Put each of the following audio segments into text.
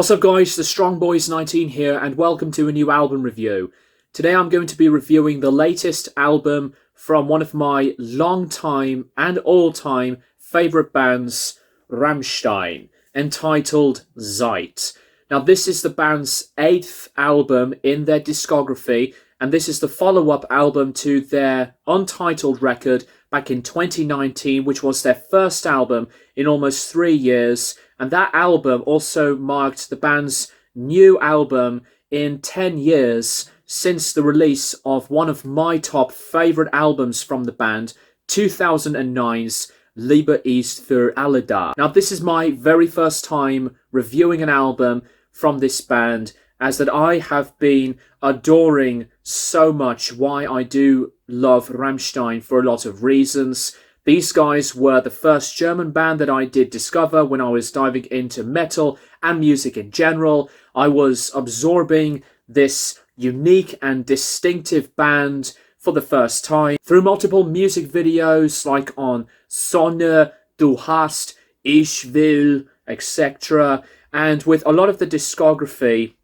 What's up guys, the Strong Boys 19 here and welcome to a new album review. Today I'm going to be reviewing the latest album from one of my long-time and all-time favourite bands, Rammstein, entitled Zeit. Now this is the band's 8th album in their discography, and this is the follow-up album to their untitled record back in 2019, which was their first album in almost 3 years. And that album also marked the band's new album in 10 years since the release of one of my top favourite albums from the band, 2009's Liebe ist für alle da. Now this is my very first time reviewing an album from this band, as that I have been adoring so much why I do love Rammstein for a lot of reasons. These guys were the first German band that I did discover when I was diving into metal and music in general. I was absorbing this unique and distinctive band for the first time through multiple music videos like on Sonne, Du hast, Ich will, etc. And with a lot of the discography,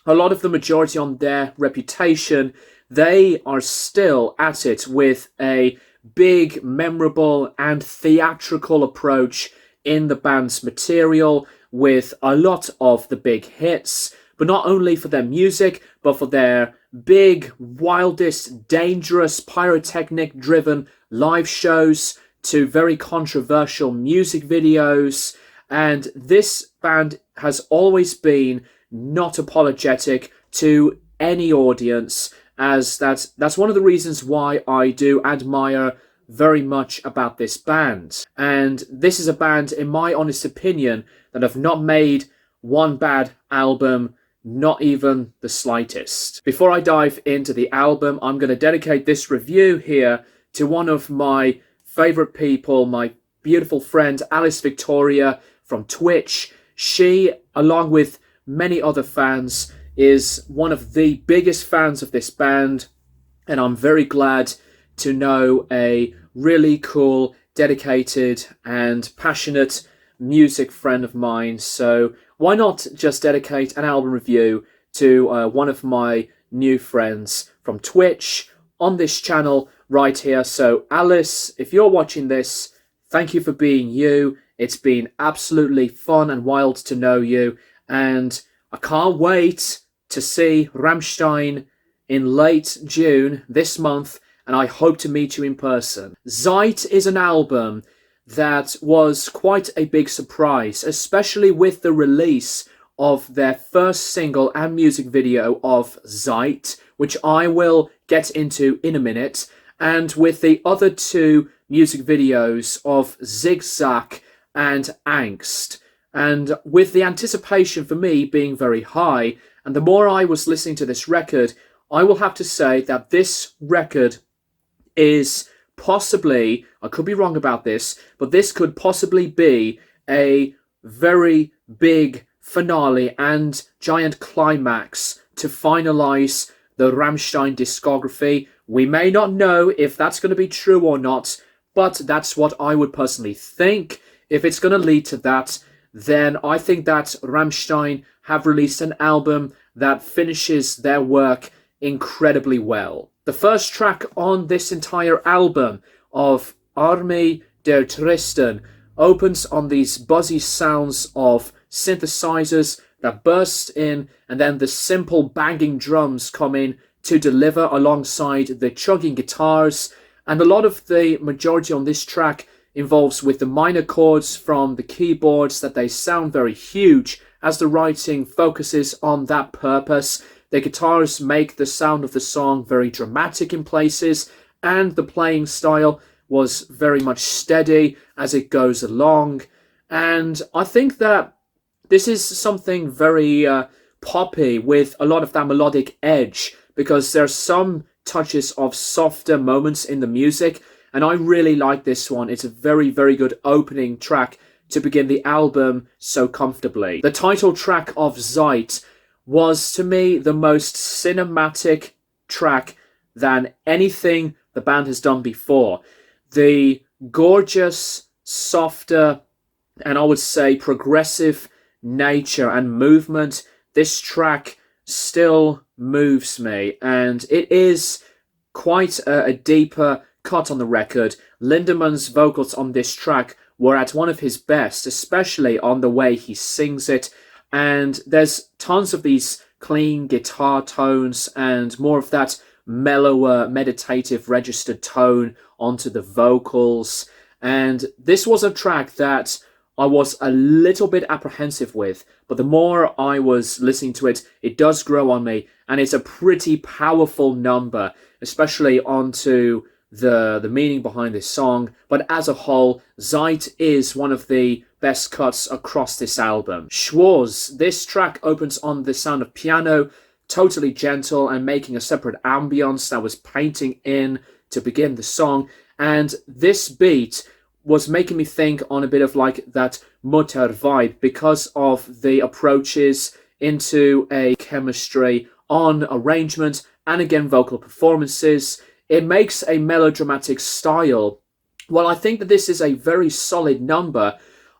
a lot of the majority on their reputation, they are still at it with a big, memorable and theatrical approach in the band's material, with a lot of the big hits, but not only for their music, but for their big, wildest, dangerous, pyrotechnic-driven live shows to very controversial music videos. And this band has always been not apologetic to any audience, as that's one of the reasons why I do admire very much about this band. And this is a band, in my honest opinion, that have not made one bad album, not even the slightest. Before I dive into the album, I'm going to dedicate this review here to one of my favourite people, my beautiful friend Alice Victoria from Twitch. She, along with many other fans, is one of the biggest fans of this band, and I'm very glad to know a really cool, dedicated and passionate music friend of mine. So why not just dedicate an album review to one of my new friends from Twitch on this channel right here. So Alice, if you're watching this, thank you for being you. It's been absolutely fun and wild to know you, and I can't wait to see Rammstein in late June this month, and I hope to meet you in person. Zeit is an album that was quite a big surprise, especially with the release of their first single and music video of Zeit, which I will get into in a minute, and with the other two music videos of Zigzag and Angst. And with the anticipation for me being very high, and the more I was listening to this record, I will have to say that this record is possibly, I could be wrong about this, but this could possibly be a very big finale and giant climax to finalize the Rammstein discography. We may not know if that's going to be true or not, but that's what I would personally think. If it's going to lead to that, then I think that Rammstein have released an album that finishes their work incredibly well. The first track on this entire album of Armee der Tristen opens on these buzzy sounds of synthesizers that burst in, and then the simple banging drums come in to deliver alongside the chugging guitars. And a lot of the majority on this track involves with the minor chords from the keyboards, that they sound very huge as the writing focuses on that purpose. The guitars make the sound of the song very dramatic in places, and the playing style was very much steady as it goes along. And I think that this is something very poppy with a lot of that melodic edge, because there's some touches of softer moments in the music, and I really like this one. It's a very, very good opening track to begin the album so comfortably. The title track of Zeit was, to me, the most cinematic track than anything the band has done before. The gorgeous, softer, and I would say progressive nature and movement, this track still moves me, and it is quite a deeper cut on the record. Lindemann's vocals on this track were at one of his best, especially on the way he sings it, and there's tons of these clean guitar tones and more of that mellower, meditative registered tone onto the vocals. And this was a track that I was a little bit apprehensive with, but the more I was listening to it, it does grow on me, and it's a pretty powerful number, especially onto the meaning behind this song. But as a whole, Zeit is one of the best cuts across this album. Schwarz, this track opens on the sound of piano, totally gentle and making a separate ambience that was painting in to begin the song, and this beat was making me think on a bit of like that Mutter vibe because of the approaches into a chemistry on arrangement and again vocal performances. It makes a melodramatic style. While I think that this is a very solid number,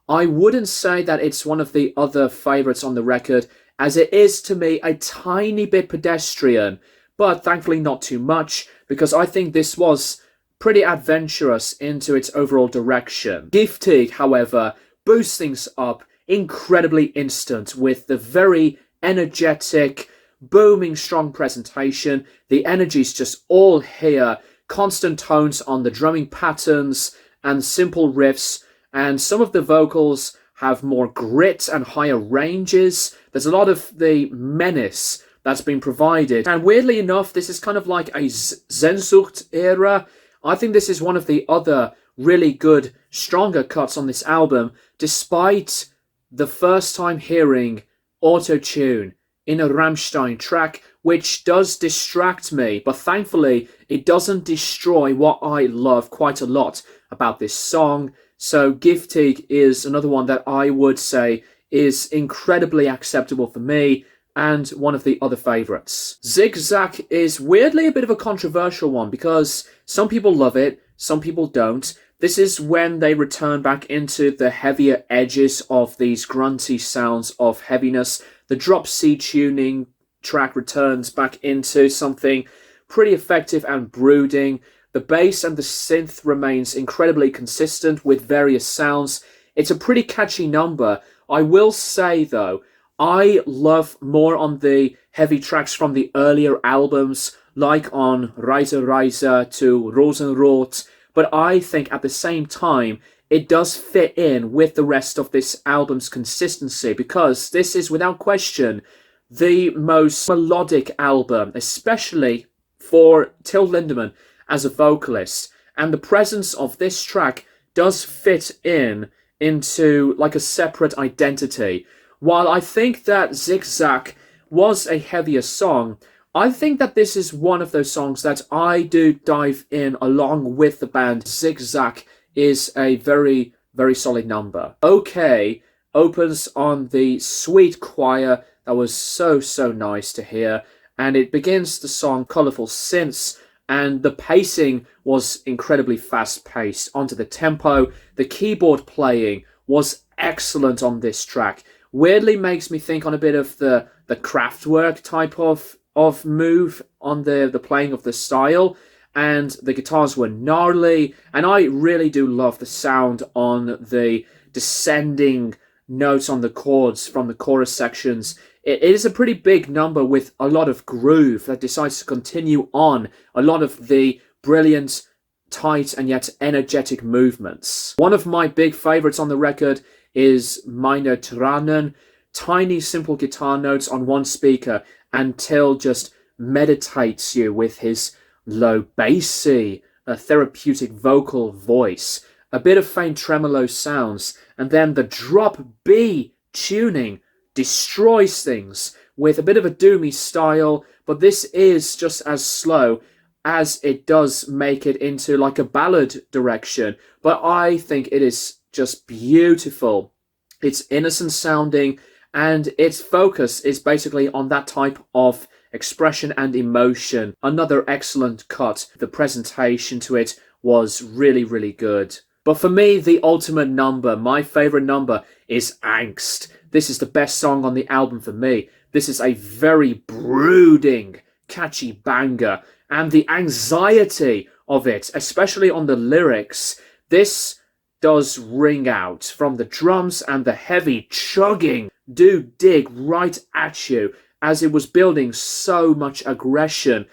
I wouldn't say that it's one of the other favourites on the record, as it is to me a tiny bit pedestrian, but thankfully not too much, because I think this was pretty adventurous into its overall direction. Giftig, however, boosts things up incredibly instant with the very energetic, booming, strong presentation. The energy's just all here. Constant tones on the drumming patterns and simple riffs, and some of the vocals have more grit and higher ranges. There's a lot of the menace that's been provided. And weirdly enough, this is kind of like a Sehnsucht era. I think this is one of the other really good, stronger cuts on this album, despite the first time hearing auto-tune in a Rammstein track, which does distract me, but thankfully it doesn't destroy what I love quite a lot about this song. So Giftig is another one that I would say is incredibly acceptable for me and one of the other favourites. Zigzag is weirdly a bit of a controversial one because some people love it, some people don't. This is when they return back into the heavier edges of these grunty sounds of heaviness. The drop C tuning track returns back into something pretty effective and brooding. The bass and the synth remains incredibly consistent with various sounds. It's a pretty catchy number. I will say though, I love more on the heavy tracks from the earlier albums, like on Reise Reise to Rosenrot, but I think at the same time, it does fit in with the rest of this album's consistency, because this is without question the most melodic album, especially for Till Lindemann as a vocalist, and the presence of this track does fit into like a separate identity. While I think that Zigzag was a heavier song, I think that this is one of those songs that I do dive in along with the band. Zigzag is a very, very solid number. OK opens on the sweet choir that was so nice to hear, and it begins the song colourful synths, and the pacing was incredibly fast-paced onto the tempo. The keyboard playing was excellent on this track. Weirdly makes me think on a bit of the Kraftwerk type of move on the playing of the style, and the guitars were gnarly, and I really do love the sound on the descending notes on the chords from the chorus sections. It is a pretty big number with a lot of groove that decides to continue on a lot of the brilliant, tight and yet energetic movements. One of my big favourites on the record is Meine Tränen, tiny simple guitar notes on one speaker, and Till just meditates you with his low bassy, therapeutic vocal voice, a bit of faint tremolo sounds, and then the drop B tuning destroys things with a bit of a doomy style, but this is just as slow as it does make it into like a ballad direction. But I think it is just beautiful. It's innocent sounding, and its focus is basically on that type of expression and emotion. Another excellent cut. The presentation to it was really, really good. But for me, the ultimate number, my favourite number, is Angst. this is the best song on the album for me. This is a very brooding, catchy banger, and the anxiety of it, especially on the lyrics, this does ring out from the drums and the heavy chugging do dig right at you as it was building so much aggression.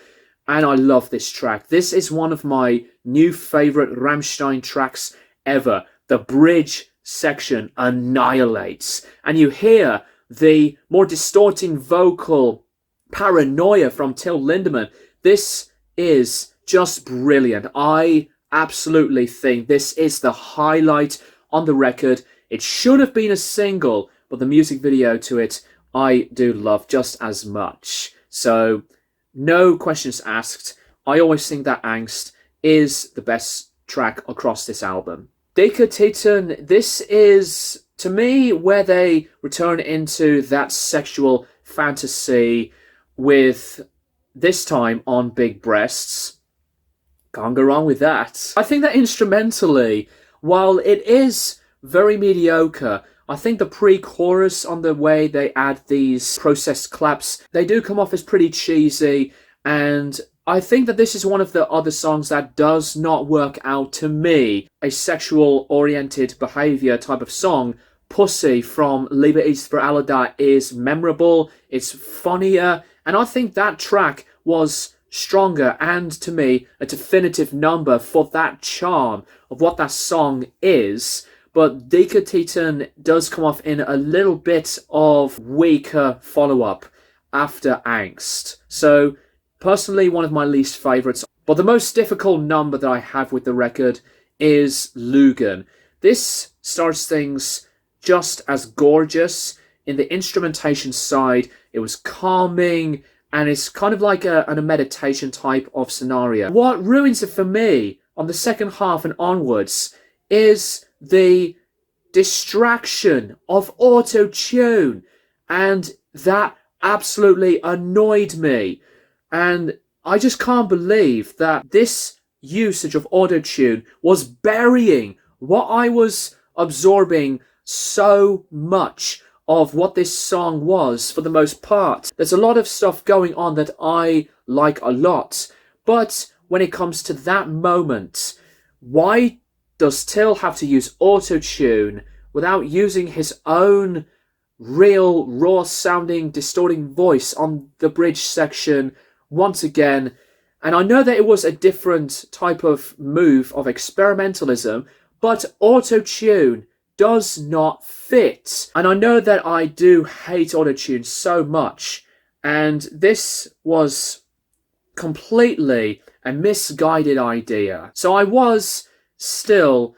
And I love this track. This is one of my new favorite Rammstein tracks ever. The bridge section annihilates, and you hear the more distorting vocal Paranoia from Till Lindemann. This is just brilliant. I absolutely think this is the highlight on the record. It should have been a single, but the music video to it I do love just as much. So no questions asked. I always think that Angst is the best track across this album. Dicker Titan, this is, to me, where they return into that sexual fantasy with, this time, on big breasts. Can't go wrong with that. I think that instrumentally, while it is very mediocre, I think the pre-chorus on the way they add these processed claps, they do come off as pretty cheesy, and I think that this is one of the other songs that does not work out to me. A sexual-oriented behavior type of song. Pussy from Liebe ist für alle da is memorable, it's funnier, and I think that track was stronger and, to me, a definitive number for that charm of what that song is. But Dicker Titan does come off in a little bit of weaker follow-up after Angst. So, personally, one of my least favourites. But the most difficult number that I have with the record is Lügen. This starts things just as gorgeous. In the instrumentation side, it was calming, and it's kind of like a meditation type of scenario. What ruins it for me on the second half and onwards is the distraction of auto-tune, and that absolutely annoyed me. And I just can't believe that this usage of auto-tune was burying what I was absorbing so much of what this song was for the most part. There's a lot of stuff going on that I like a lot, but when it comes to that moment, why does Till have to use auto-tune without using his own real, raw-sounding, distorting voice on the bridge section once again? And I know that it was a different type of move of experimentalism, but auto-tune does not fit. And I know that I do hate auto-tune so much, and this was completely a misguided idea. So I was still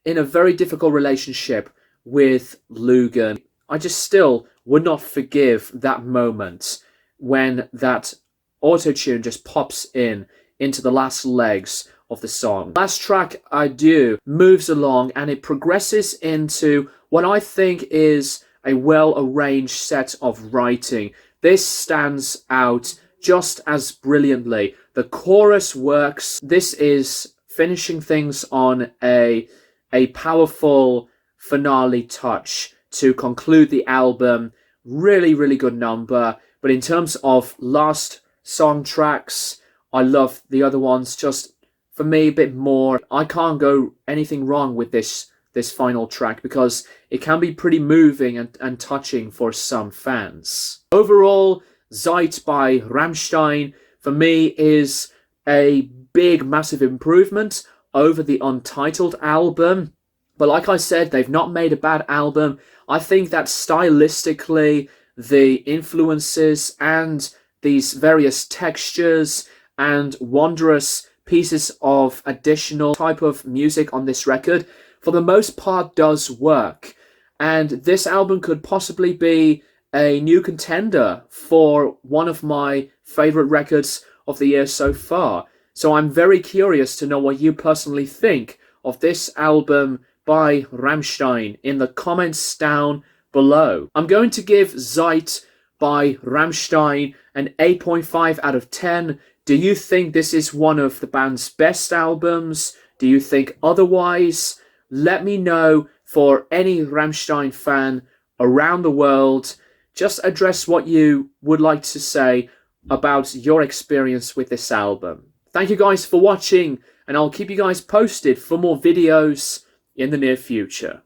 in a very difficult relationship with Lügen. I just still would not forgive that moment when that auto-tune just pops into the last legs of the song. Last track, Adieu, moves along and it progresses into what I think is a well-arranged set of writing. This stands out just as brilliantly. The chorus works. This is finishing things on a powerful finale touch to conclude the album. Really, really good number. But in terms of last song tracks, I love the other ones just, for me, a bit more. I can't go anything wrong with this final track because it can be pretty moving and touching for some fans. Overall, Zeit by Rammstein, for me, is a big, massive improvement over the Untitled album. But like I said, they've not made a bad album. I think that stylistically, the influences and these various textures and wondrous pieces of additional type of music on this record, for the most part, does work. And this album could possibly be a new contender for one of my favourite records of the year so far. So I'm very curious to know what you personally think of this album by Rammstein in the comments down below. I'm going to give Zeit by Rammstein an 8.5 out of 10. Do you think this is one of the band's best albums? Do you think otherwise? Let me know. For any Rammstein fan around the world. Just address what you would like to say about your experience with this album. Thank you guys for watching, and I'll keep you guys posted for more videos in the near future.